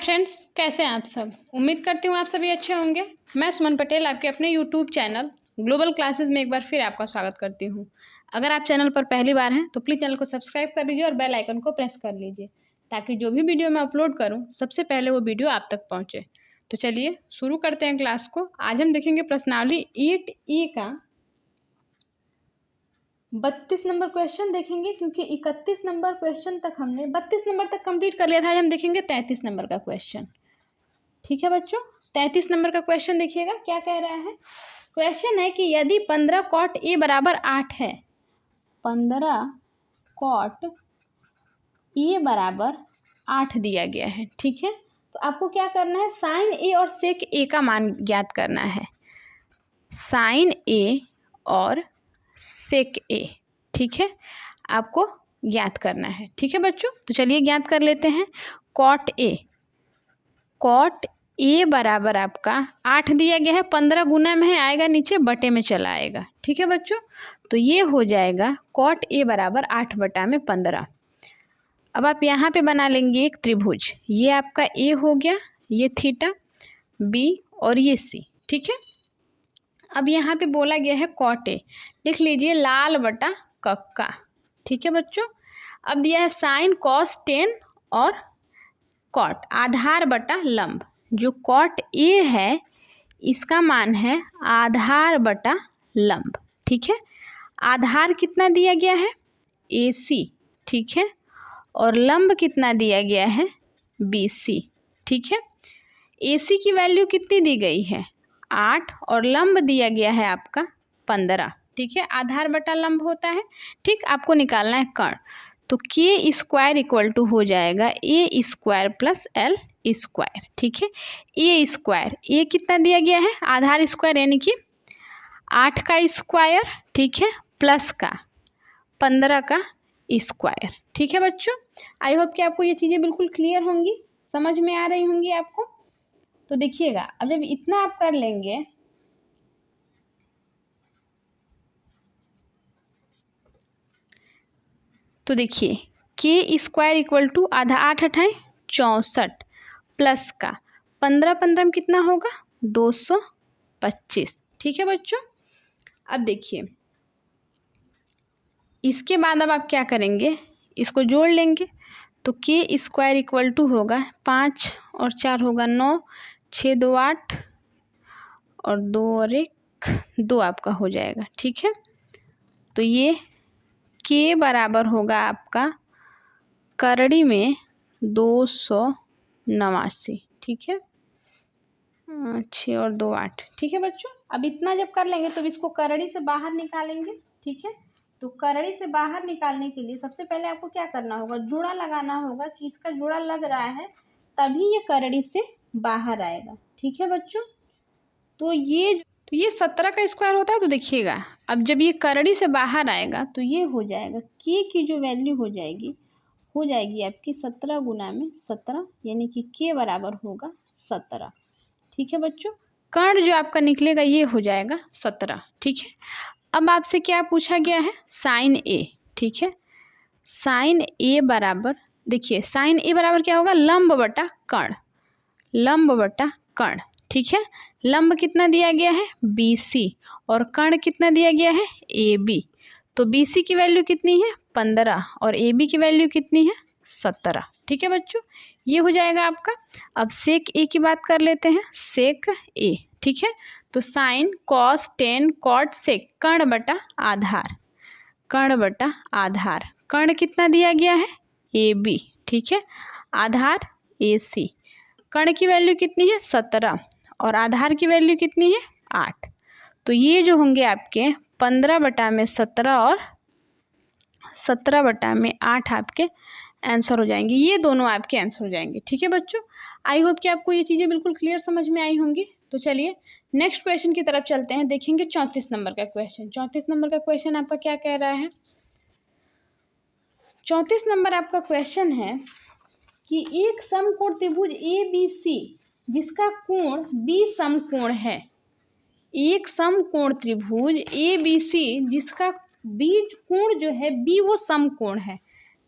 Friends, कैसे हैं आप सब। उम्मीद करती हूँ आप सभी अच्छे होंगे। मैं सुमन पटेल आपके अपने यूट्यूब चैनल ग्लोबल क्लासेस में एक बार फिर आपका स्वागत करती हूँ। अगर आप चैनल पर पहली बार हैं तो प्लीज़ चैनल को सब्सक्राइब कर लीजिए और बेल आइकन को प्रेस कर लीजिए ताकि जो भी वीडियो मैं अपलोड करूँ सबसे पहले वो वीडियो आप तक पहुँचे। तो चलिए शुरू करते हैं क्लास को। आज हम देखेंगे प्रश्नावली 8E का 32 नंबर क्वेश्चन देखेंगे, क्योंकि 31 नंबर क्वेश्चन तक हमने 32 नंबर तक कंप्लीट कर लिया था। आज हम देखेंगे 33 नंबर का क्वेश्चन। ठीक है बच्चों, 33 नंबर का क्वेश्चन देखिएगा क्या कह रहा है। क्वेश्चन है कि यदि 15 कॉट ए बराबर 8 है, 15 कॉट ए बराबर 8 दिया गया है। ठीक है, तो आपको क्या करना है, साइन ए और सेक ए का मान ज्ञात करना है। साइन ए और सेक ए, ठीक है, आपको ज्ञात करना है। ठीक है बच्चों, तो चलिए ज्ञात कर लेते हैं। कॉट ए बराबर आपका 8 दिया गया है, 15 गुना में है, आएगा नीचे बटे में चला आएगा। ठीक है बच्चों, तो ये हो जाएगा कॉट ए बराबर 8 बटा में 15। अब आप यहाँ पे बना लेंगे एक त्रिभुज। ये आपका ए हो गया, ये थीटा बी और ये सी। ठीक है, अब यहाँ पे बोला गया है कॉट ए, लिख लीजिए लाल बटा कक्का। ठीक है बच्चों, अब दिया है साइन कॉस टेन और कॉट, आधार बटा लंब। जो कॉट ए है इसका मान है आधार बटा लंब। ठीक है, आधार कितना दिया गया है, AC। ठीक है, और लंब कितना दिया गया है, BC। ठीक है, AC की वैल्यू कितनी दी गई है, 8, और लंब दिया गया है आपका 15। ठीक है, आधार बटा लंब होता है। ठीक, आपको निकालना है कर्ण, तो K स्क्वायर इक्वल टू हो जाएगा A square plus L square. ठीक है, A स्क्वायर, A कितना दिया गया है, आधार स्क्वायर यानी कि 8 का स्क्वायर, ठीक है, प्लस का 15 का स्क्वायर। ठीक है बच्चों, आई होप कि आपको ये चीज़ें बिल्कुल क्लियर होंगी, समझ में आ रही होंगी आपको। तो देखिएगा, अब जब इतना आप कर लेंगे तो देखिए K स्क्वायर इक्वल टू आधा 8 अठाई 64 प्लस का 15 15 में कितना होगा, 225। ठीक है बच्चों, अब देखिए इसके बाद अब आप क्या करेंगे, इसको जोड़ लेंगे। तो K स्क्वायर इक्वल टू होगा 5 और 4 होगा 9, 6 2 8 और 2 और 1 2 आपका हो जाएगा। ठीक है, तो ये K बराबर होगा आपका करड़ी में 289। ठीक है, 6 और 2 8। ठीक है बच्चों, अब इतना जब कर लेंगे तो इसको करड़ी से बाहर निकालेंगे। ठीक है, तो करड़ी से बाहर निकालने के लिए सबसे पहले आपको क्या करना होगा, जोड़ा लगाना होगा कि इसका जोड़ा लग रहा है तभी ये करड़ी से बाहर आएगा। ठीक है बच्चों, तो ये 17 का स्क्वायर होता है। तो देखिएगा, अब जब ये करड़ी से बाहर आएगा तो ये हो जाएगा K की जो वैल्यू हो जाएगी आपकी 17 गुना में 17, यानी कि K बराबर होगा 17। ठीक है बच्चों, कर्ण जो आपका निकलेगा ये हो जाएगा 17। ठीक है, अब आपसे क्या पूछा गया है, साइन ए। ठीक है, साइन ए बराबर, देखिए साइन ए बराबर क्या होगा, लंब बटा कर्ण, लंब बटा कर्ण। ठीक है, लंब कितना दिया गया है, BC, और कर्ण कितना दिया गया है, AB। तो BC की वैल्यू कितनी है, 15, और AB की वैल्यू कितनी है, 17। ठीक है बच्चों, ये हो जाएगा आपका। अब सेक ए की बात कर लेते हैं, सेक ए। ठीक है, तो sine cos tan cot sec, कर्ण बटा आधार, कर्ण बटा आधार। कर्ण कितना दिया गया है, AB। ठीक है, आधार AC। कर्ण की वैल्यू कितनी है, 17, और आधार की वैल्यू कितनी है, 8। तो ये जो होंगे आपके 15 बटा में 17 और 17 बटा में 8 आपके आंसर हो जाएंगे। ये दोनों आपके आंसर हो जाएंगे। ठीक है बच्चों, आई होप कि आपको ये चीज़ें बिल्कुल क्लियर समझ में आई होंगी। तो चलिए नेक्स्ट क्वेश्चन की तरफ चलते हैं, देखेंगे 34 नंबर का क्वेश्चन। 34 नंबर का क्वेश्चन आपका क्या कह रहा है, 34 नंबर आपका क्वेश्चन है कि एक समकोण त्रिभुज ABC जिसका कोण B समकोण है, एक समकोण त्रिभुज ABC जिसका बीच कोण जो है B वो समकोण है।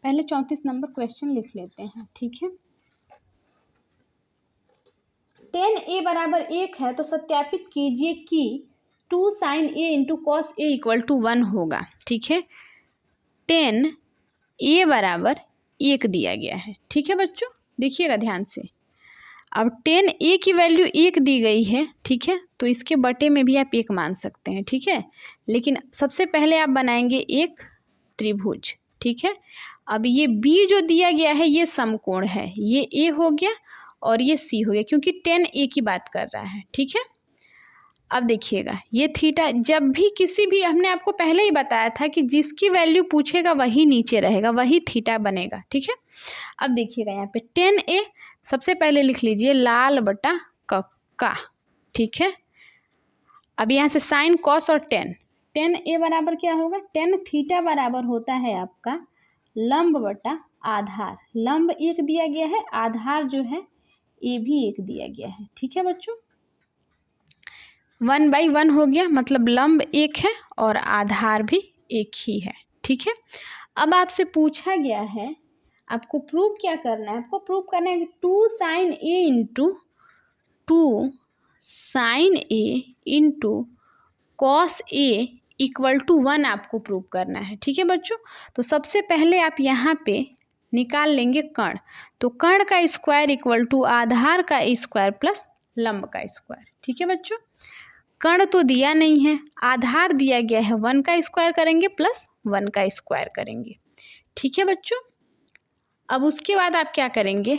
पहले 34 नंबर क्वेश्चन लिख लेते हैं। ठीक है, 10a बराबर 1 है तो सत्यापित कीजिए कि 2 sin a into cos a equal to 1 होगा। ठीक है, 10a बराबर 1 दिया गया है। ठीक है बच्चों, देखिएगा ध्यान से। अब 10a की वैल्यू 1 दी गई है। ठीक है, तो इसके बटे में भी आप 1 मान सकते हैं। ठीक है, लेकिन सबसे पहले आप बनाएंगे एक त्रिभुज। ठीक है, अब ये b जो दिया गया है ये समकोण है, ये a हो गया और ये c हो गया, क्योंकि 10a की बात कर रहा है। ठीक है, अब देखिएगा ये थीटा, जब भी किसी भी, हमने आपको पहले ही बताया था कि जिसकी वैल्यू पूछेगा वही नीचे रहेगा, वही थीटा बनेगा। ठीक है, अब देखिएगा यहाँ पे 10a सबसे पहले लिख लीजिए लाल बटा कक्का। ठीक है, अब यहाँ से साइन कॉस और 10a बराबर क्या होगा, 10 थीटा बराबर होता है आपका लंब बटा आधार। लंब 1 दिया गया है, आधार जो है ये भी 1 दिया गया है। ठीक है बच्चों, 1/1 हो गया, मतलब लंब 1 है और आधार भी 1 ही है। ठीक है, अब आपसे पूछा गया है आपको प्रूव क्या करना है, आपको प्रूव करना है कि 2 sin a into 2 sin a into cos a equal to 1 आपको प्रूव करना है। ठीक है बच्चों, तो सबसे पहले आप यहाँ पे निकाल लेंगे कर्ण। तो कर्ण का स्क्वायर इक्वल टू आधार का स्क्वायर प्लस लंब का स्क्वायर। ठीक है बच्चों, कर्ण तो दिया नहीं है, आधार दिया गया है, 1 का स्क्वायर करेंगे प्लस 1 का स्क्वायर करेंगे। ठीक है बच्चों, अब उसके बाद आप क्या करेंगे,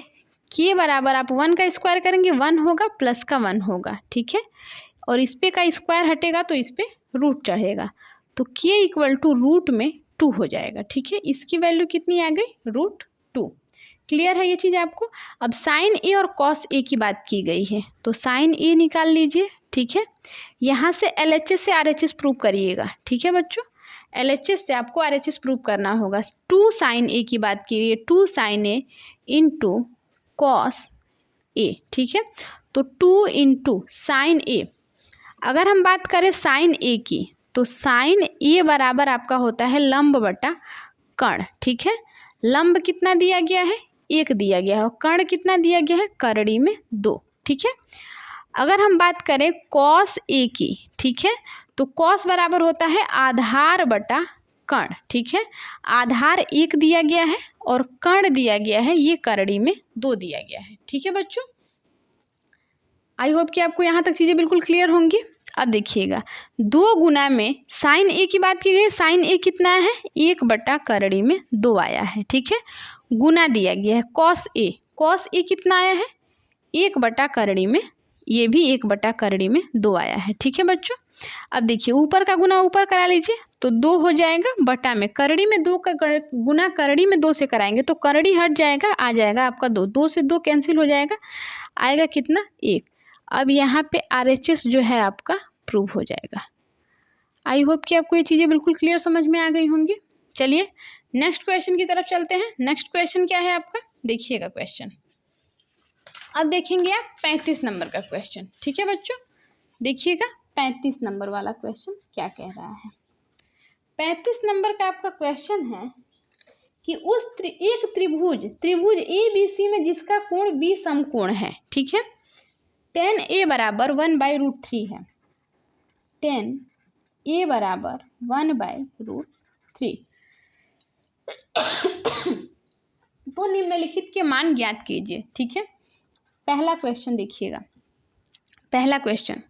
के बराबर आप 1 का स्क्वायर करेंगे, 1 होगा प्लस का 1 होगा। ठीक है, और इस पे का स्क्वायर हटेगा तो इस पे रूट चढ़ेगा, तो के इक्वल टू रूट में 2 हो जाएगा। ठीक है, इसकी वैल्यू कितनी आ गई, √2। क्लियर है ये चीज़ आपको। अब साइन ए और कॉस ए की बात की गई है, तो साइन ए निकाल लीजिए। ठीक है, यहाँ से LHS से RHS प्रूव करिएगा। ठीक है बच्चों, LHS से आपको RHS प्रूव करना होगा। 2 sin a की बात की गई है, 2 sin a इंटू कॉस ए। ठीक है, तो 2 इंटू साइन ए, अगर हम बात करें साइन ए की, तो साइन ए बराबर आपका होता है लंब बटा कर्ण। ठीक है, लंब कितना दिया गया है, 1 दिया गया है, और कर्ण कितना दिया गया है, करड़ी में 2। ठीक है, अगर हम बात करें कॉस ए की, ठीक है, तो कॉस बराबर होता है आधार बटा कर्ण। ठीक है, आधार 1 दिया गया है और कर्ण दिया गया है, ये करड़ी में 2 दिया गया है। ठीक है बच्चों, आई होप कि आपको यहाँ तक चीज़ें बिल्कुल क्लियर होंगी। अब देखिएगा 2 गुना में साइन ए की बात की गई, साइन ए कितना है, 1 बटा करड़ी में 2 आया है। ठीक है, गुना दिया गया है कॉस ए, कॉस ए कितना आया है, 1 बटा करड़ी में, ये भी 1 बटा करड़ी में 2 आया है। ठीक है बच्चों, अब देखिए ऊपर का गुना ऊपर करा लीजिए तो 2 हो जाएगा, बटा में करड़ी में 2 का गुना करड़ी में 2 से कराएंगे तो करड़ी हट जाएगा, आ जाएगा आपका 2, 2 से 2 कैंसिल हो जाएगा, आएगा कितना, 1। अब यहाँ पे RHS जो है आपका प्रूव हो जाएगा। आई होप कि आपको ये चीज़ें बिल्कुल क्लियर समझ में आ गई होंगी। चलिए नेक्स्ट क्वेश्चन की तरफ चलते हैं। नेक्स्ट क्वेश्चन क्या है आपका, देखिएगा क्वेश्चन। अब देखेंगे आप 35 नंबर का क्वेश्चन। ठीक है बच्चों, देखिएगा 35 नंबर वाला क्वेश्चन क्या कह रहा है। 35 नंबर का आपका क्वेश्चन है कि उस एक त्रिभुज ABC में जिसका कोण B समकोण है। ठीक है, 10a बराबर 1/√3 है, 10a बराबर 1/√3। तो निम्नलिखित के मान ज्ञात कीजिए। ठीक है, पहला क्वेश्चन देखिएगा, पहला क्वेश्चन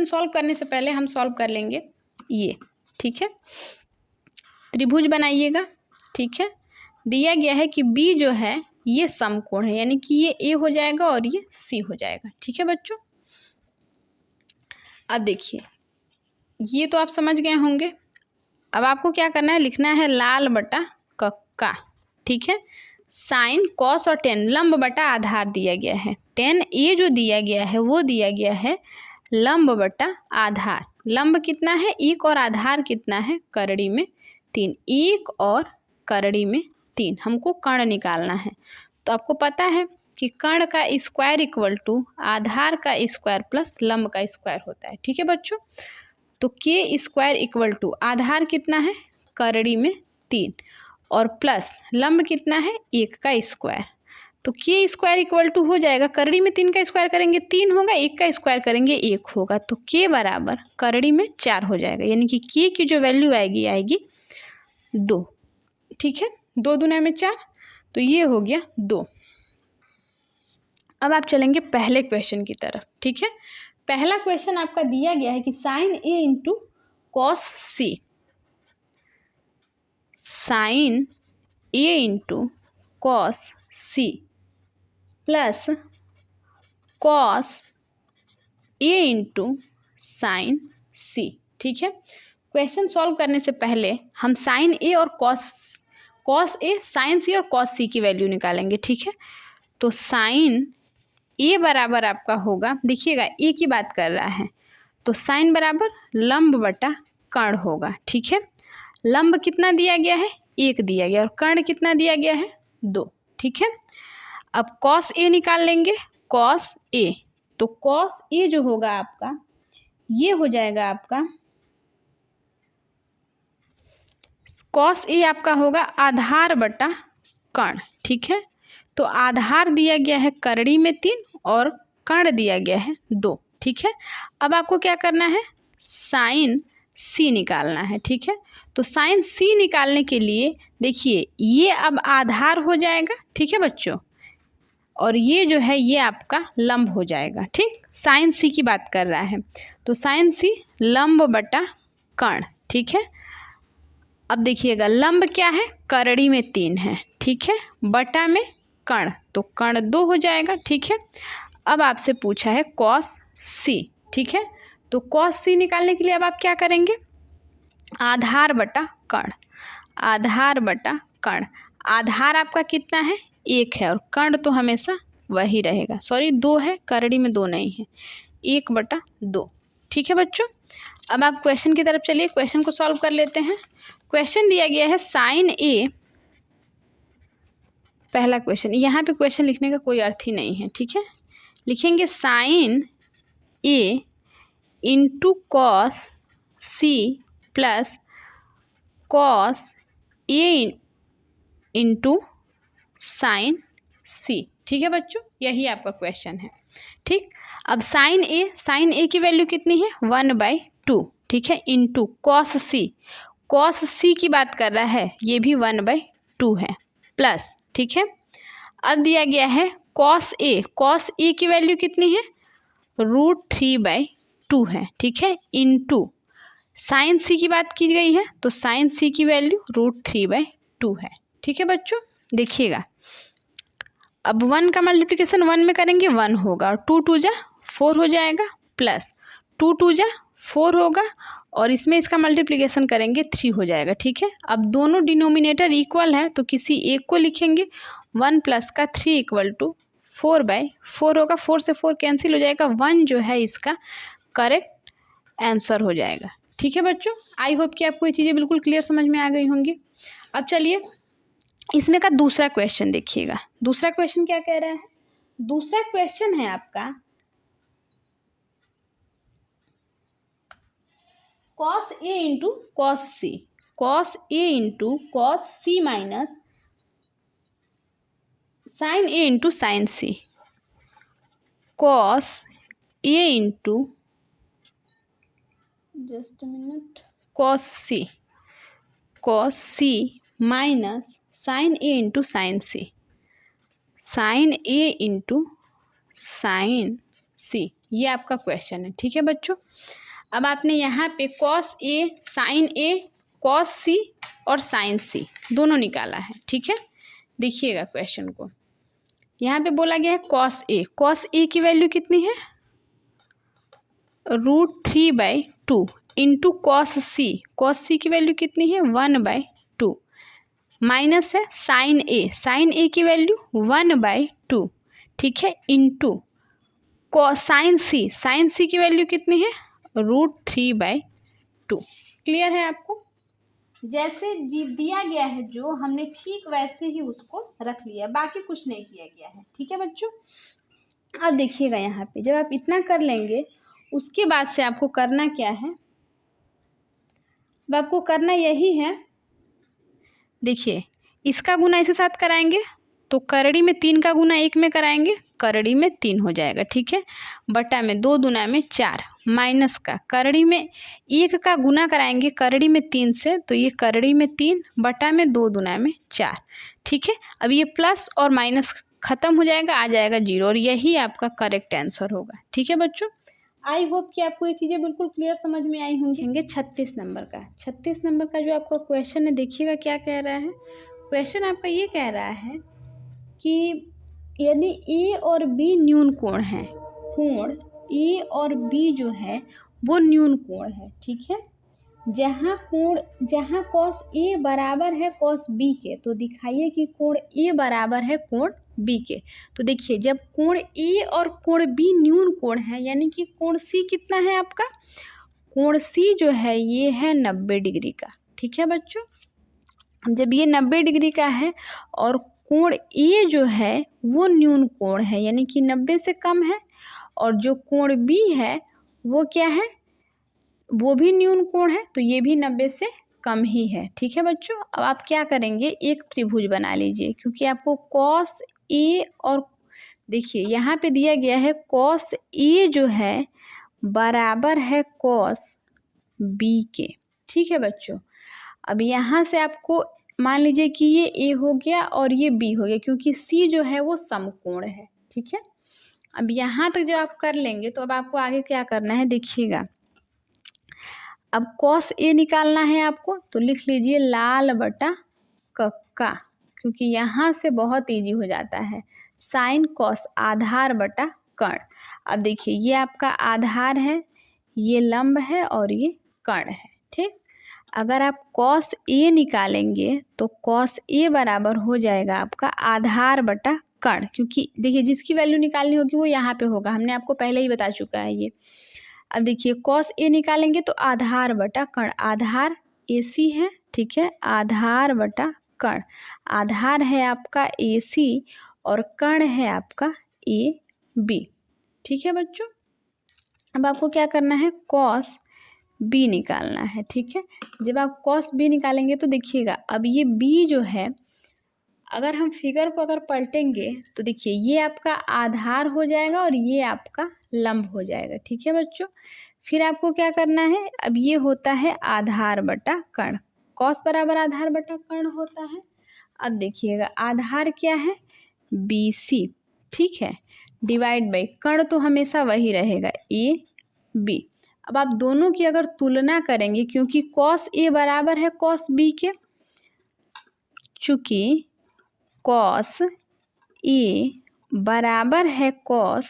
सॉल्व करने से पहले हम सॉल्व कर लेंगे ये। ठीक है, त्रिभुज बनाइएगा। ठीक है, दिया गया है कि B जो है ये समकोण है, यानी कि ये A हो जाएगा और ये C हो जाएगा। ठीक है बच्चों, अब देखिए ये तो आप समझ गए होंगे। अब आपको क्या करना है, लिखना है लाल बटा कक्का। ठीक है, साइन कॉस और 10 लंब बटा आधार दिया गया है, 10a जो दिया गया है वो दिया गया है लंब बटा आधार। लंब कितना है, 1 और आधार कितना है, करड़ी में 3, 1 और करड़ी में 3। हमको कर्ण निकालना है, तो आपको पता है कि कर्ण का स्क्वायर इक्वल टू आधार का स्क्वायर प्लस लंब का स्क्वायर होता है। ठीक है बच्चों, तो के स्क्वायर इक्वल टू आधार कितना है, करड़ी में 3 और प्लस लंब कितना है, 1 का स्क्वायर। तो के स्क्वायर इक्वल टू हो जाएगा, करड़ी में 3 का स्क्वायर करेंगे 3 होगा, 1 का स्क्वायर करेंगे 1 होगा, तो के बराबर करड़ी में 4 हो जाएगा, यानी कि के की जो वैल्यू आएगी 2। ठीक है, 2 दूना में 4, तो ये हो गया 2। अब आप चलेंगे पहले क्वेश्चन की तरफ। ठीक है, पहला क्वेश्चन आपका दिया गया है कि sine A into cos C, sine A into cos C plus cos A into sine C. ठीक है, क्वेश्चन सॉल्व करने से पहले हम साइन ए और कॉस ए, साइन सी और कॉस सी की वैल्यू निकालेंगे। ठीक है, तो साइन ए बराबर आपका होगा, देखिएगा ए की बात कर रहा है, तो साइन बराबर लंब बटा कर्ण होगा। ठीक है, लंब कितना दिया गया है 1 दिया गया और कर्ण कितना दिया गया है 2। ठीक है, अब कॉस ए निकाल लेंगे, कॉस ए, तो कॉस ए जो होगा आपका ये हो जाएगा आपका, कॉस ए आपका होगा आधार बटा कर्ण। ठीक है, तो आधार दिया गया है करड़ी में 3 और कर्ण दिया गया है 2। ठीक है, अब आपको क्या करना है, साइन सी निकालना है। ठीक है, तो साइन सी निकालने के लिए देखिए ये अब आधार हो जाएगा। ठीक है बच्चों, और ये जो है ये आपका लंब हो जाएगा। ठीक, साइन सी की बात कर रहा है, तो साइन सी लंब बटा कर्ण। ठीक है, अब देखिएगा लंब क्या है, करड़ी में 3 है। ठीक है, बटा में कर्ण, तो कर्ण 2 हो जाएगा। ठीक है, अब आपसे पूछा है कॉस सी। ठीक है, तो कॉस सी निकालने के लिए अब आप क्या करेंगे, आधार बटा कर्ण, आधार बटा कर्ण, आधार आपका कितना है 1 है और कर्ण तो हमेशा वही रहेगा, सॉरी 2 है, करड़ी में 2 नहीं है, 1/2। ठीक है बच्चों, अब आप क्वेश्चन की तरफ चलिए, क्वेश्चन को सॉल्व कर लेते हैं। क्वेश्चन दिया गया है साइन ए, पहला क्वेश्चन, यहाँ पे क्वेश्चन लिखने का कोई अर्थ ही नहीं है। ठीक है, लिखेंगे sine A into cos C plus cos A into sine C. ठीक है बच्चों, यही आपका क्वेश्चन है। ठीक, अब साइन ए की वैल्यू कितनी है 1/2। ठीक है, इंटू कॉस सी की बात कर रहा है, ये भी 1/2 है, प्लस। ठीक है, अब दिया गया है कॉस ए की वैल्यू कितनी है √3/2 है। ठीक है, इंटू साइन सी की बात की गई है, तो साइन सी की वैल्यू √3/2 है। ठीक है बच्चों, देखिएगा अब 1 का मल्टीप्लिकेशन 1 में करेंगे 1 होगा और 2 2 जा 4 हो जाएगा, प्लस 2 2 जा 4 होगा और इसमें इसका मल्टीप्लिकेशन करेंगे 3 हो जाएगा। ठीक है, अब दोनों डिनोमिनेटर इक्वल है तो किसी एक को लिखेंगे, 1 प्लस का 3 इक्वल टू 4/4 होगा, 4 से 4 कैंसिल हो जाएगा, 1 जो है इसका करेक्ट आंसर हो जाएगा। ठीक है बच्चों, आई होप कि आपको ये चीज़ें बिल्कुल क्लियर समझ में आ गई होंगी। अब चलिए इसमें का दूसरा क्वेश्चन देखिएगा, दूसरा क्वेश्चन क्या कह रहा है, दूसरा क्वेश्चन है आपका cos A into cos C, cos A into cos C minus sign A into sine C, cos A into just minute cos C minus sign A into sine C, sine A into sine सी, ये आपका question है। ठीक है बच्चों, अब आपने यहाँ पे cos A, sign A, cos सी और साइन सी दोनों निकाला है। ठीक है, देखिएगा क्वेश्चन को, यहाँ पे बोला गया है कॉस ए की वैल्यू कितनी है √3/2 इंटू कॉस सी की वैल्यू कितनी है 1/2, माइनस है साइन ए की वैल्यू 1/2। ठीक है, इंटू साइन सी की वैल्यू कितनी है √3/2। क्लियर है आपको, जैसे दिया गया है जो हमने ठीक वैसे ही उसको रख लिया, बाकी कुछ नहीं किया गया है। ठीक है बच्चों, अब देखिएगा यहाँ पे जब आप इतना कर लेंगे उसके बाद से आपको करना क्या है, अब आपको करना यही है, देखिए इसका गुना इसके साथ कराएंगे तो करड़ी में 3 का गुना 1 में कराएंगे, करड़ी में 3 हो जाएगा, ठीक है। बटा में 2 दूना में 4 माइनस का करड़ी में 1 का गुना कराएंगे करड़ी में 3 से, तो ये करड़ी में 3 बटा में 2 दूना में 4, ठीक है। अब ये प्लस और माइनस खत्म हो जाएगा, आ जाएगा 0 और यही आपका करेक्ट आंसर होगा, ठीक है बच्चों। आई होप कि आपको ये चीज़ें बिल्कुल क्लियर समझ में आई होंगी। 36 नंबर का 36 नंबर का जो आपका क्वेश्चन है, देखिएगा क्या कह रहा है। क्वेश्चन आपका ये कह रहा है कि यदि ए और बी न्यून कोण है, कोण ए और बी जो है वो न्यून कोण है, ठीक है। जहाँ कॉस ए बराबर है कॉस बी के, तो दिखाइए कि कोण ए बराबर है कोण बी के। तो देखिए जब कोण ए और कोण बी न्यून कोण है, यानी कि कोण सी कितना है आपका, कोण सी जो है ये है 90 डिग्री का, ठीक है बच्चों। जब ये 90 डिग्री का है और कोण ए जो है वो न्यून कोण है, यानी कि 90 से कम है, और जो कोण बी है वो क्या है, वो भी न्यून कोण है, तो ये भी 90 से कम ही है, ठीक है बच्चों। अब आप क्या करेंगे, एक त्रिभुज बना लीजिए, क्योंकि आपको कॉस ए और देखिए यहाँ पे दिया गया है कॉस ए जो है बराबर है कॉस बी के, ठीक है बच्चों। अब यहाँ से आपको मान लीजिए कि ये ए हो गया और ये बी हो गया, क्योंकि सी जो है वो समकोण है, ठीक है। अब यहाँ तक जब आप कर लेंगे तो अब आपको आगे क्या करना है, देखिएगा। अब कॉस ए निकालना है आपको, तो लिख लीजिए लाल बटा कक्का, क्योंकि यहाँ से बहुत इजी हो जाता है। साइन कॉस आधार बटा कर्ण। अब देखिए ये आपका आधार है, ये लंब है और ये कर्ण है, ठीक। अगर आप कॉस ए निकालेंगे तो कॉस ए बराबर हो जाएगा आपका आधार बटा कर्ण, क्योंकि देखिए जिसकी वैल्यू निकालनी होगी वो यहाँ पे होगा, हमने आपको पहले ही बता चुका है ये। अब देखिए कॉस ए निकालेंगे तो आधार बटा कर्ण, आधार ए सी है, ठीक है, आधार बटा कर्ण। आधार है आपका ए सी और कर्ण है आपका ए बी, ठीक है बच्चों। अब आपको क्या करना है, कॉस बी निकालना है, ठीक है। जब आप कॉस बी निकालेंगे तो देखिएगा अब ये बी जो है, अगर हम फिगर को अगर पलटेंगे तो देखिए ये आपका आधार हो जाएगा और ये आपका लंब हो जाएगा, ठीक है बच्चों। फिर आपको क्या करना है, अब ये होता है आधार बटा कर्ण, कॉस बराबर आधार बटा कर्ण होता है। अब देखिएगा आधार क्या है, बी सी, ठीक है, डिवाइड बाई कर्ण तो हमेशा वही रहेगा ए बी। अब आप दोनों की अगर तुलना करेंगे, क्योंकि कॉस ए बराबर है कॉस बी के, चूँकि कॉस ए बराबर है कॉस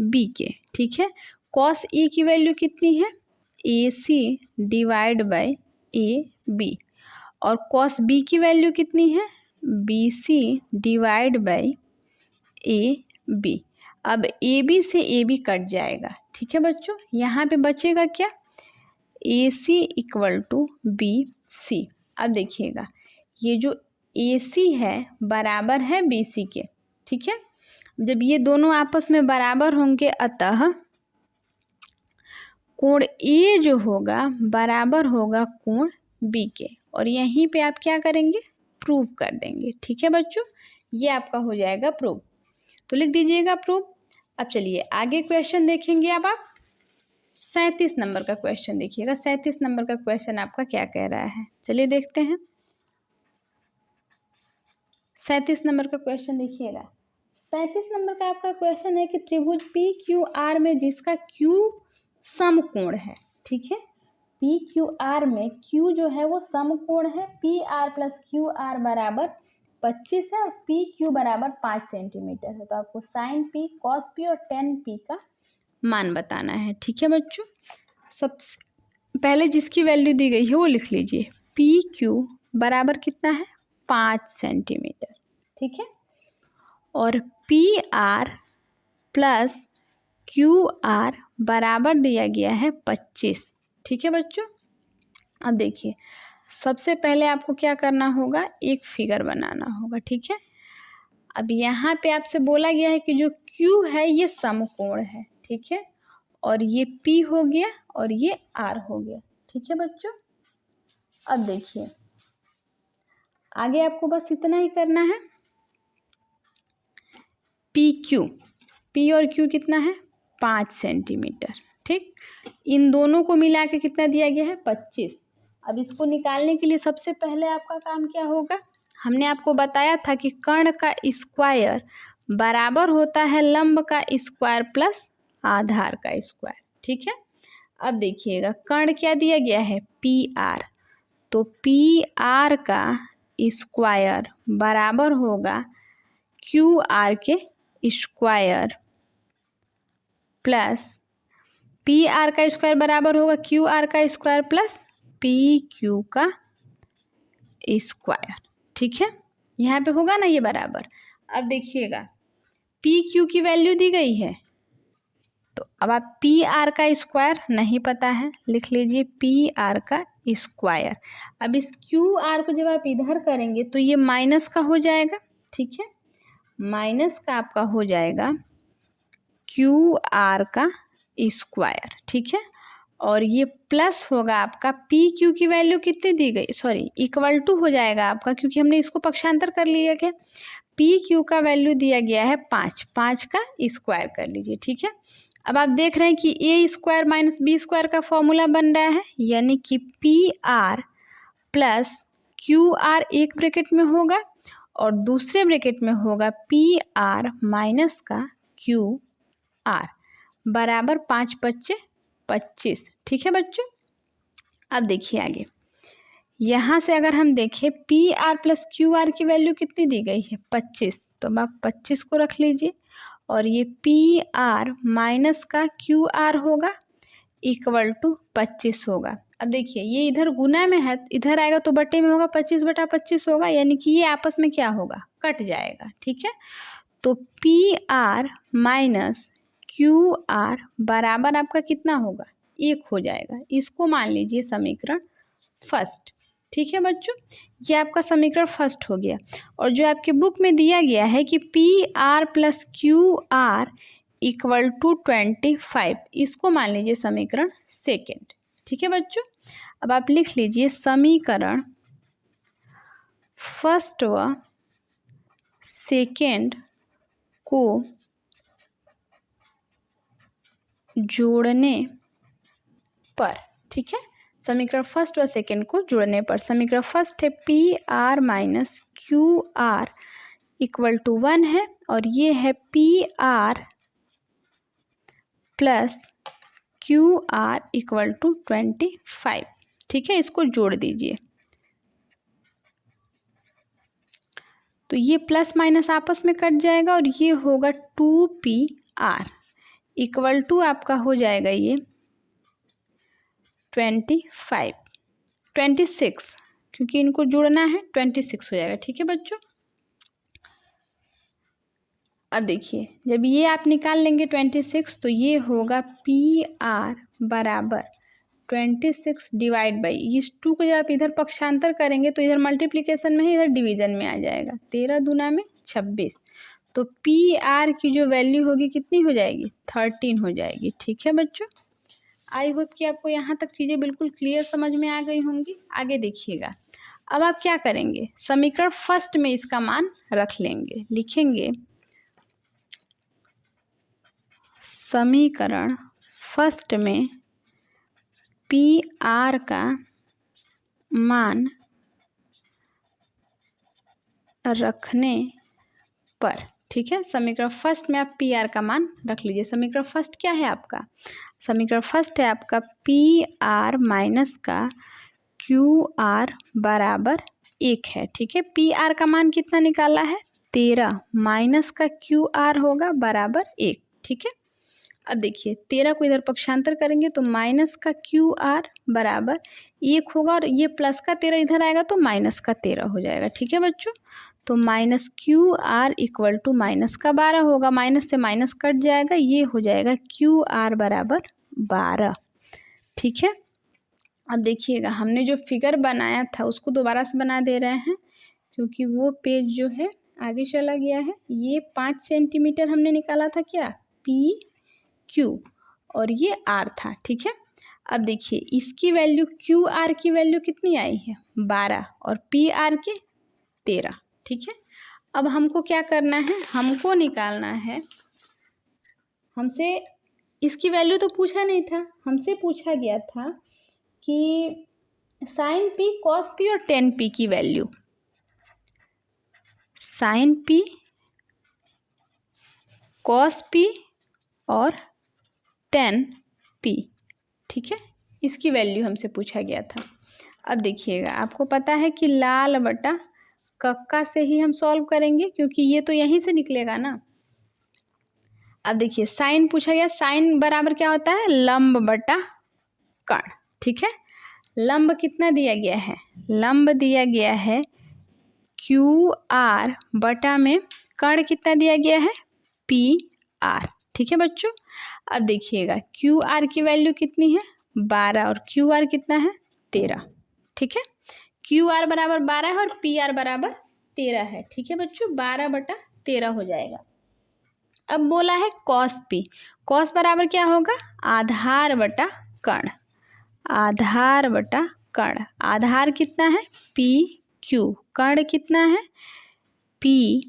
बी के, ठीक है। कॉस ए की वैल्यू कितनी है, a c divide by a b, और कॉस बी की वैल्यू कितनी है, b c divide by a b. अब ए बी से ए बी कट जाएगा, ठीक है बच्चों। यहाँ पे बचेगा क्या, ए सी इक्वल टू बी सी। अब देखिएगा ये जो ए सी है बराबर है बी सी के, ठीक है। जब ये दोनों आपस में बराबर होंगे, अतः कोण ए जो होगा बराबर होगा कोण बी के, और यहीं पे आप क्या करेंगे, प्रूव कर देंगे, ठीक है बच्चों। ये आपका हो जाएगा प्रूव, तो लिख दीजिएगा प्रूव। अब चलिए आगे क्वेश्चन देखेंगे। अब आप 37 नंबर का क्वेश्चन देखिएगा। 37 नंबर का क्वेश्चन आपका क्या कह रहा है, चलिए देखते हैं। 37 नंबर का क्वेश्चन देखिएगा। 37 नंबर का आपका क्वेश्चन है कि त्रिभुज पी क्यू आर में जिसका क्यू समकोण है, ठीक है, पी क्यू आर में क्यू जो है वो समकोण है, p r plus q are बराबर 25 है और पी क्यू बराबर 5 सेंटीमीटर है। तो आपको साइन पी, कॉस पी और टेन पी का मान बताना है, ठीक है बच्चों। सबसे पहले जिसकी वैल्यू दी गई है वो लिख लीजिए, पी क्यू बराबर कितना है, 5 सेंटीमीटर, ठीक है, और P r plus q are बराबर दिया गया है 25, ठीक है बच्चों। अब देखिए सबसे पहले आपको क्या करना होगा, एक फिगर बनाना होगा, ठीक है। अब यहाँ पे आपसे बोला गया है कि जो Q है ये समकोण है, ठीक है, और ये P हो गया और ये R हो गया, ठीक है बच्चों। अब देखिए आगे आपको बस इतना ही करना है, पी और क्यू कितना है 5 सेंटीमीटर। ठीक, इन दोनों को मिला के कितना दिया गया है 25। अब इसको निकालने के लिए सबसे पहले आपका काम क्या होगा, हमने आपको बताया था कि कर्ण का स्क्वायर बराबर होता है लंब का स्क्वायर प्लस आधार का स्क्वायर। ठीक है, अब देखिएगा कर्ण क्या दिया गया है पी आर, तो पी आर का स्क्वायर बराबर होगा क्यू आर के स्क्वायर प्लस पी आर का स्क्वायर बराबर होगा क्यू आर का स्क्वायर प्लस पी क्यू का स्क्वायर। ठीक है, यहाँ पे होगा ना ये बराबर। अब देखिएगा पी क्यू की वैल्यू दी गई है, तो अब आप पी आर का स्क्वायर नहीं पता है, लिख लीजिए पी आर का स्क्वायर। अब इस क्यू आर को जब आप इधर करेंगे तो ये माइनस का हो जाएगा। ठीक है, माइनस का आपका हो जाएगा क्यू आर का स्क्वायर। ठीक है, और ये प्लस होगा आपका पी क्यू की वैल्यू कितनी दी गई, सॉरी इक्वल टू हो जाएगा आपका, क्योंकि हमने इसको पक्षांतर कर लिया क्या, पी क्यू का वैल्यू दिया गया है 5, 5 का स्क्वायर कर लीजिए। ठीक है, अब आप देख रहे हैं कि ए स्क्वायर माइनस बी स्क्वायर का फॉर्मूला बन रहा है, यानी कि p r plus q are एक ब्रैकेट में होगा और दूसरे ब्रैकेट में होगा पी आर माइनस का क्यू आर बराबर 5 × 25। ठीक है बच्चों, अब देखिए आगे, यहाँ से अगर हम देखें P r plus q are की वैल्यू कितनी दी गई है 25, तो अब आप 25 को रख लीजिए और ये पी आर माइनस का क्यू आर होगा इक्वल टू 25 होगा। अब देखिए ये इधर गुना में है, इधर आएगा तो बटे में होगा, 25/25 होगा, यानी कि ये आपस में क्या होगा कट जाएगा। ठीक है, तो P r minus q are बराबर आपका कितना होगा 1 हो जाएगा। इसको मान लीजिए समीकरण फर्स्ट। ठीक है बच्चों, ये आपका समीकरण फर्स्ट हो गया। और जो आपके बुक में दिया गया है कि p r plus q r equal to 25, इसको मान लीजिए समीकरण सेकेंड। ठीक है बच्चों, अब आप लिख लीजिए समीकरण फर्स्ट व सेकेंड को जोड़ने पर। ठीक है, समीकरण फर्स्ट व सेकेंड को जोड़ने पर समीकरण फर्स्ट है p r minus q r equal to 1 है, और ये है p r plus q r equal to 25। ठीक है, इसको जोड़ दीजिए तो ये प्लस माइनस आपस में कट जाएगा और ये होगा 2pr इक्वल टू आपका हो जाएगा ये 26, क्योंकि इनको जोड़ना है 26 हो जाएगा। ठीक है बच्चों, अब देखिए जब ये आप निकाल लेंगे 26, तो ये होगा पी आर बराबर 26 डिवाइड बाई, इस 2 को जब आप इधर पक्षांतर करेंगे तो इधर मल्टीप्लिकेशन में है, इधर डिवीजन में आ जाएगा, 13 दूना में 26, तो पी आर की जो वैल्यू होगी कितनी हो जाएगी 13 हो जाएगी। ठीक है बच्चों, आई होप कि आपको यहाँ तक चीज़ें बिल्कुल क्लियर समझ में आ गई होंगी। आगे देखिएगा, अब आप क्या करेंगे, समीकरण फर्स्ट में इसका मान रख लेंगे, लिखेंगे समीकरण फर्स्ट में पी आर का मान रखने पर। ठीक है, समीकरण फर्स्ट में आप पी आर का मान रख लीजिए। समीकरण फर्स्ट क्या है आपका, समीकरण फर्स्ट है आपका पी आर माइनस का क्यू आर बराबर 1 है। ठीक है, पी आर का मान कितना निकाला है 13 माइनस का क्यू आर होगा बराबर 1। ठीक है, अब देखिए 13 को इधर पक्षांतर करेंगे तो माइनस का क्यू आर बराबर 1 होगा, और ये प्लस का 13 इधर आएगा तो माइनस का 13 हो जाएगा। ठीक है बच्चों, तो minus q r equal to minus का 12 होगा, माइनस से माइनस कट जाएगा, ये हो जाएगा क्यू आर बराबर 12। ठीक है, अब देखिएगा हमने जो फिगर बनाया था उसको दोबारा से बना दे रहे हैं, क्योंकि वो पेज जो है आगे चला गया है। ये 5 सेंटीमीटर हमने निकाला था क्या पी क्यू, और ये आर था। ठीक है, अब देखिए इसकी वैल्यू क्यू आर की वैल्यू कितनी आई है 12 और पी आर के 13। ठीक है, अब हमको क्या करना है, हमको निकालना है हमसे इसकी वैल्यू तो पूछा नहीं था, हमसे पूछा गया था कि साइन पी कॉस पी और टेन पी की वैल्यू, साइन पी कॉस पी और टेन पी, ठीक है, इसकी वैल्यू हमसे पूछा गया था। अब देखिएगा, आपको पता है कि लाल बटा कक्का से ही हम सॉल्व करेंगे क्योंकि ये तो यहीं से निकलेगा ना। अब देखिए साइन पूछा गया, साइन बराबर क्या होता है, लंब बटा कर्ण, ठीक है। लंब कितना दिया गया है, लंब दिया गया है क्यू आर बटा में कर्ण कितना दिया गया है, पी आर, ठीक है बच्चों। अब देखिएगा क्यू आर की वैल्यू कितनी है, 12 और क्यू आर कितना है, 13, ठीक है। क्यू आर बराबर 12 है और पी आर बराबर 13 है, ठीक है बच्चों। 12 बटा 13 हो जाएगा। अब बोला है कॉस पी, कॉस बराबर क्या होगा, आधार बटा कर्ण, आधार बटा कर्ण, आधार कितना है पी क्यू, कर्ण कितना है पी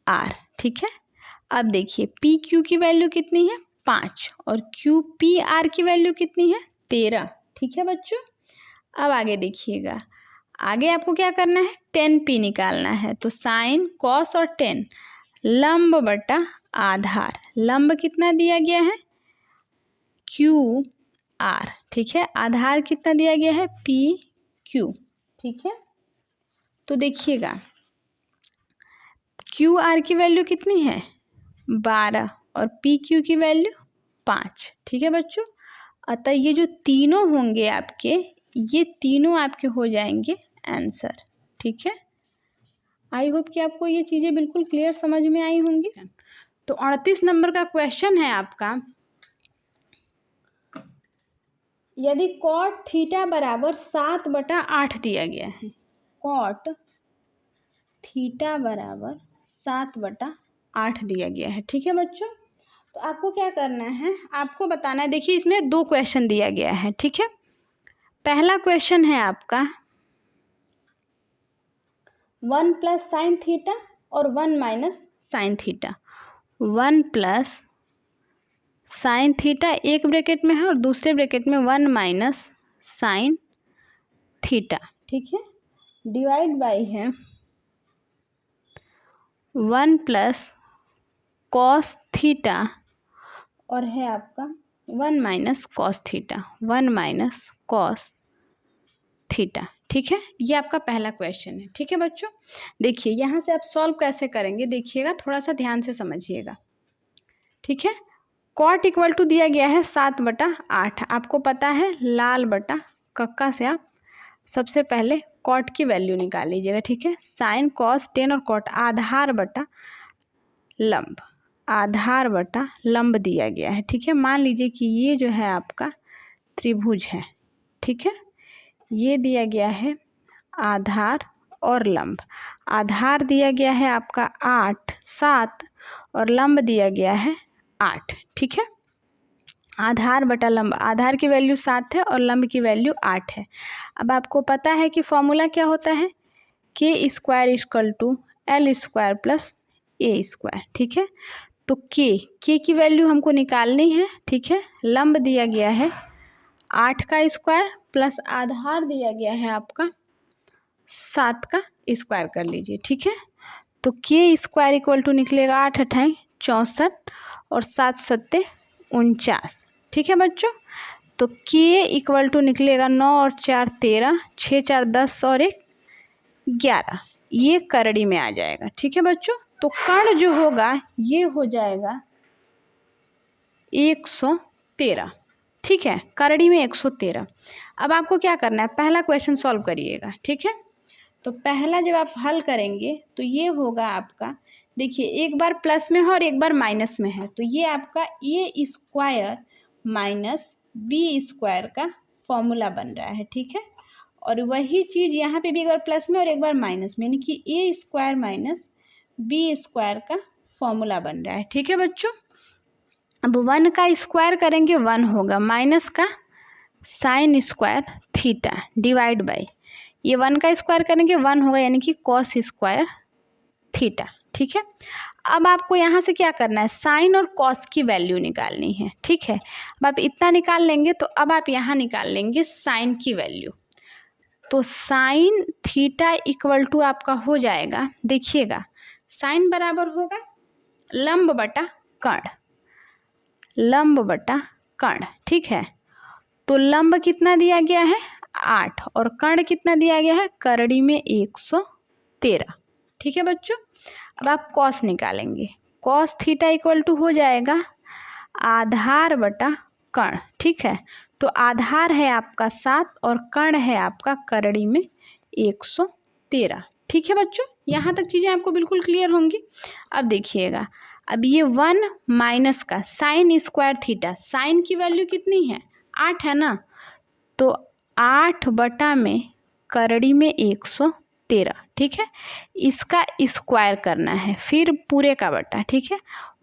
आर, ठीक है। अब देखिए पी क्यू की वैल्यू कितनी है 5 और क्यू पी आर की वैल्यू कितनी है 13, ठीक है बच्चों। अब आगे देखिएगा, आगे आपको क्या करना है, 10 पी निकालना है। तो साइन कॉस और 10 लंब बटा आधार, लंब कितना दिया गया है क्यू आर, ठीक है, आधार कितना दिया गया है पी क्यू, ठीक है। तो देखिएगा क्यू आर की वैल्यू कितनी है 12 और पी क्यू की वैल्यू 5, ठीक है बच्चों। अतः ये जो तीनों होंगे आपके, ये तीनों आपके हो जाएंगे आंसर, ठीक है। आई होप कि आपको ये चीज़ें बिल्कुल क्लियर समझ में आई होंगी। तो 38 नंबर का क्वेश्चन है आपका, यदि कॉट थीटा बराबर 7/8 दिया गया है, कॉट थीटा बराबर 7/8 दिया गया है, ठीक है बच्चों। तो आपको क्या करना है, आपको बताना है। देखिए इसमें 2 क्वेश्चन दिया गया है, ठीक है। पहला क्वेश्चन है आपका 1 प्लस साइन थीटा और 1 minus sine theta, 1 plus sine theta एक ब्रैकेट में है और दूसरे ब्रैकेट में 1 माइनस साइन थीटा, ठीक है, डिवाइड बाई है 1 प्लस कॉस थीटा और है आपका 1 minus cos theta, 1 minus cos theta, ठीक है। ये आपका पहला क्वेश्चन है, ठीक है बच्चों। देखिए यहाँ से आप सॉल्व कैसे करेंगे, देखिएगा थोड़ा सा ध्यान से समझिएगा, ठीक है। कॉट इक्वल टू दिया गया है 7/8, आपको पता है लाल बटा कक्का से आप सबसे पहले कॉट की वैल्यू निकाल लीजिएगा, ठीक है। साइन कॉस 10 और कॉट, आधार बटा लंब, आधार बटा लंब दिया गया है, ठीक है। मान लीजिए कि ये जो है आपका त्रिभुज है, ठीक है, ये दिया गया है आधार और लंब, आधार दिया गया है आपका 8 7 और लंब दिया गया है 8, ठीक है। आधार बटा लंब, आधार की वैल्यू 7 है और लंब की वैल्यू 8 है। अब आपको पता है कि फॉर्मूला क्या होता है, k square equal to l square plus a square, ठीक है। तो के की वैल्यू हमको निकालनी है, ठीक है। लंब दिया गया है 8 का स्क्वायर प्लस आधार दिया गया है आपका 7 का स्क्वायर कर लीजिए, ठीक है। तो के स्क्वायर इक्वल टू निकलेगा 8 8 64 और 7 7 49, ठीक है बच्चों। तो के इक्वल टू निकलेगा 9 और 4 13, 6 4 10 और 1 11, ये करड़ी में आ जाएगा, ठीक है बच्चों। तो कर्ण जो होगा ये हो जाएगा 113, ठीक है, करड़ी में 113। अब आपको क्या करना है, पहला क्वेश्चन सॉल्व करिएगा, ठीक है। तो पहला जब आप हल करेंगे तो ये होगा आपका, देखिए एक बार प्लस में है और एक बार माइनस में है, तो ये आपका ए स्क्वायर माइनस बी स्क्वायर का फॉर्मूला बन रहा है, ठीक है। और वही चीज़ यहाँ पे भी एक बार प्लस में और एक बार माइनस में, यानी कि ए स्क्वायर माइनस बी स्क्वायर का फॉर्मूला बन रहा है, ठीक है बच्चों। अब 1 का स्क्वायर करेंगे 1 होगा, माइनस का sine square theta divide by, ये 1 का स्क्वायर करेंगे 1 होगा, यानी कि कॉस स्क्वायर थीटा, ठीक है। अब आपको यहाँ से क्या करना है, साइन और कॉस की वैल्यू निकालनी है। ठीक है, अब आप इतना निकाल लेंगे तो अब आप यहाँ निकाल लेंगे साइन की वैल्यू। तो साइन थीटा इक्वल टू आपका हो जाएगा, देखिएगा साइन बराबर होगा लंब बटा कर्ण, लंब बटा कर्ण। ठीक है, तो लंब कितना दिया गया है 8 और कर्ण कितना दिया गया है करड़ी में 113। ठीक है बच्चों, अब आप कॉस निकालेंगे, कॉस थीटा इक्वल टू हो जाएगा आधार बटा कर्ण। ठीक है, तो आधार है आपका 7 और कर्ण है आपका करड़ी में 113। ठीक है बच्चों, यहाँ तक चीज़ें आपको बिल्कुल क्लियर होंगी। अब देखिएगा, अब ये 1 माइनस का साइन स्क्वायर थीटा, साइन की वैल्यू कितनी है 8 है ना, तो 8 बटा में करड़ी में 113। ठीक है, इसका स्क्वायर करना है, फिर पूरे का बटा। ठीक है,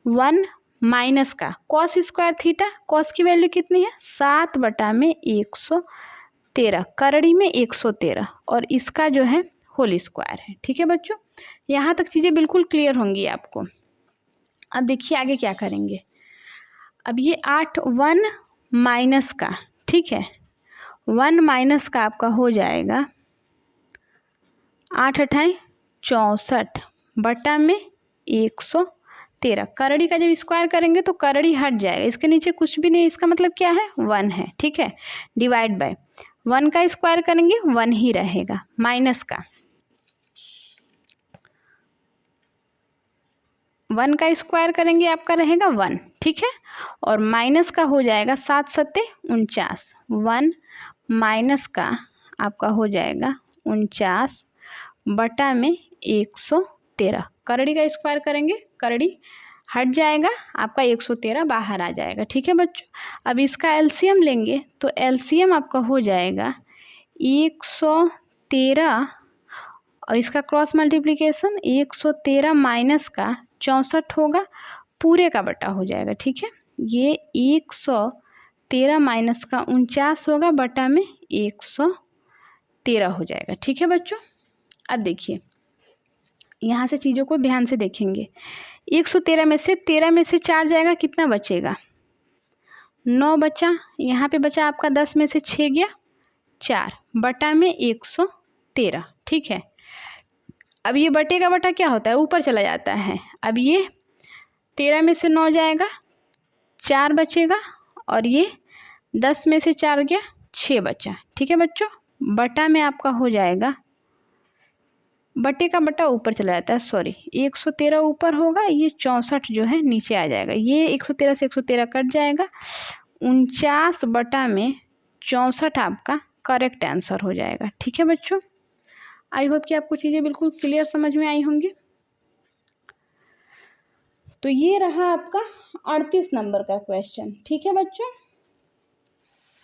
1 माइनस का कॉस स्क्वायर थीटा, कॉस की वैल्यू कितनी है 7 बटा में 113, करड़ी में 113 और इसका जो है होल स्क्वायर है। ठीक है बच्चों, यहाँ तक चीज़ें बिल्कुल क्लियर होंगी आपको। अब देखिए आगे क्या करेंगे। अब ये 8 1 माइनस का, ठीक है 1 माइनस का आपका हो जाएगा 8 8 64 बटा में 113। करड़ी का जब स्क्वायर करेंगे तो करड़ी हट जाएगा, इसके नीचे कुछ भी नहीं, इसका मतलब क्या है 1 है। ठीक है, डिवाइड बाय 1 का स्क्वायर करेंगे 1 ही रहेगा, माइनस का 1 का स्क्वायर करेंगे आपका रहेगा 1। ठीक है, और माइनस का हो जाएगा 7 7 49, 1 माइनस का आपका हो जाएगा 49 बटा में 113। करड़ी का स्क्वायर करेंगे, करड़ी हट जाएगा, आपका 113 बाहर आ जाएगा। ठीक है बच्चों, अब इसका एलसीएम लेंगे तो एलसीएम आपका हो जाएगा 113 और इसका क्रॉस मल्टीप्लिकेशन 113 माइनस का 64 होगा, पूरे का बटा हो जाएगा। ठीक है, ये 113 माइनस का 49 होगा, बटा में 113 हो जाएगा। ठीक है बच्चों, अब देखिए यहाँ से चीज़ों को ध्यान से देखेंगे। 113 में से 13 में से 4 जाएगा, कितना बचेगा 9 बचा, यहाँ पे बचा आपका 10 में से 6 गया 4 बटा में 113। ठीक है, अब ये बटे का बटा क्या होता है ऊपर चला जाता है। अब ये 13 में से 9 जाएगा 4 बचेगा और ये 10 में से 4 गया 6 बचा। ठीक है बच्चों, बटा में आपका हो जाएगा, बटे का बटा ऊपर चला जाता है, सॉरी 113 ऊपर होगा, ये 64 जो है नीचे आ जाएगा, ये 113 से 113 कट जाएगा, 49 बटा में 64 आपका करेक्ट आंसर हो जाएगा। ठीक है बच्चों, आई होप कि आपको चीज़ें बिल्कुल क्लियर समझ में आई होंगी। तो ये रहा आपका 38 नंबर का क्वेश्चन। ठीक है बच्चों,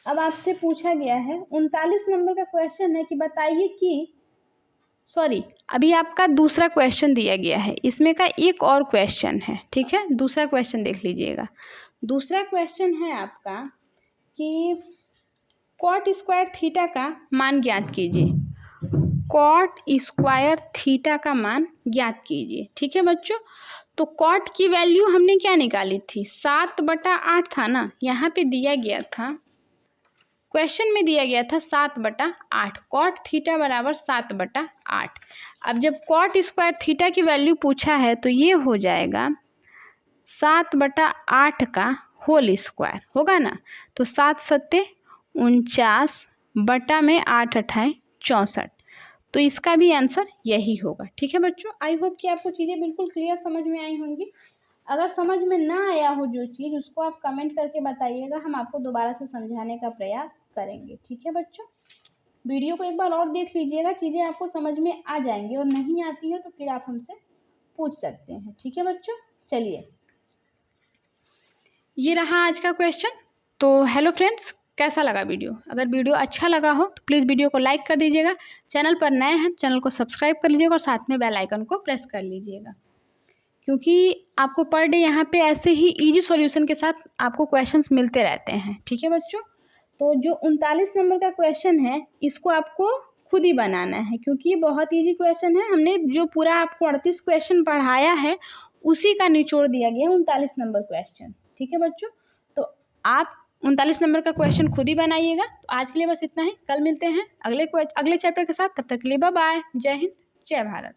अब आपसे पूछा गया है 39 नंबर का क्वेश्चन है कि बताइए कि अभी आपका दूसरा क्वेश्चन दिया गया है, इसमें का एक और क्वेश्चन है। ठीक है, दूसरा क्वेश्चन देख लीजिएगा। दूसरा क्वेश्चन है आपका कि कॉट स्क्वायर थीटा का मान ज्ञात कीजिए, कॉट स्क्वायर थीटा का मान ज्ञात कीजिए। ठीक है बच्चों, तो कॉट की वैल्यू हमने क्या निकाली थी 7 बटा 8 था ना, यहाँ पे दिया गया था, क्वेश्चन में दिया गया था 7 बटा 8, कॉट थीटा बराबर 7 बटा 8। अब जब कॉट स्क्वायर थीटा की वैल्यू पूछा है तो ये हो जाएगा 7 बटा 8 का होल स्क्वायर होगा ना, तो 7 7 49 बटा में 8 8 64, तो इसका भी आंसर यही होगा। ठीक है बच्चों, आई होप कि आपको चीज़ें बिल्कुल क्लियर समझ में आई होंगी। अगर समझ में ना आया हो जो चीज़, उसको आप कमेंट करके बताइएगा, हम आपको दोबारा से समझाने का प्रयास करेंगे। ठीक है बच्चों, वीडियो को एक बार और देख लीजिएगा, चीज़ें आपको समझ में आ जाएंगी, और नहीं आती है तो फिर आप हमसे पूछ सकते हैं। ठीक है बच्चों, चलिए ये रहा आज का क्वेश्चन। तो हेलो फ्रेंड्स, कैसा लगा वीडियो? अगर वीडियो अच्छा लगा हो तो प्लीज़ वीडियो को लाइक कर दीजिएगा, चैनल पर नए हैं चैनल को सब्सक्राइब कर लीजिएगा और साथ में बेल आइकन को प्रेस कर लीजिएगा, क्योंकि आपको पर डे यहाँ पे ऐसे ही इजी सॉल्यूशन के साथ आपको क्वेश्चंस मिलते रहते हैं। ठीक है बच्चों, तो जो 39 नंबर का क्वेश्चन है इसको आपको खुद ही बनाना है, क्योंकि ये बहुत इजी क्वेश्चन है। हमने जो पूरा आपको 38 क्वेश्चन पढ़ाया है उसी का निचोड़ दिया गया है 39 नंबर क्वेश्चन। ठीक है बच्चों, तो आप 39 नंबर का क्वेश्चन खुद ही बनाइएगा। तो आज के लिए बस इतना ही, कल मिलते हैं अगले चैप्टर के साथ। तब तक के लिए बाय बाय, जय हिंद, जय भारत।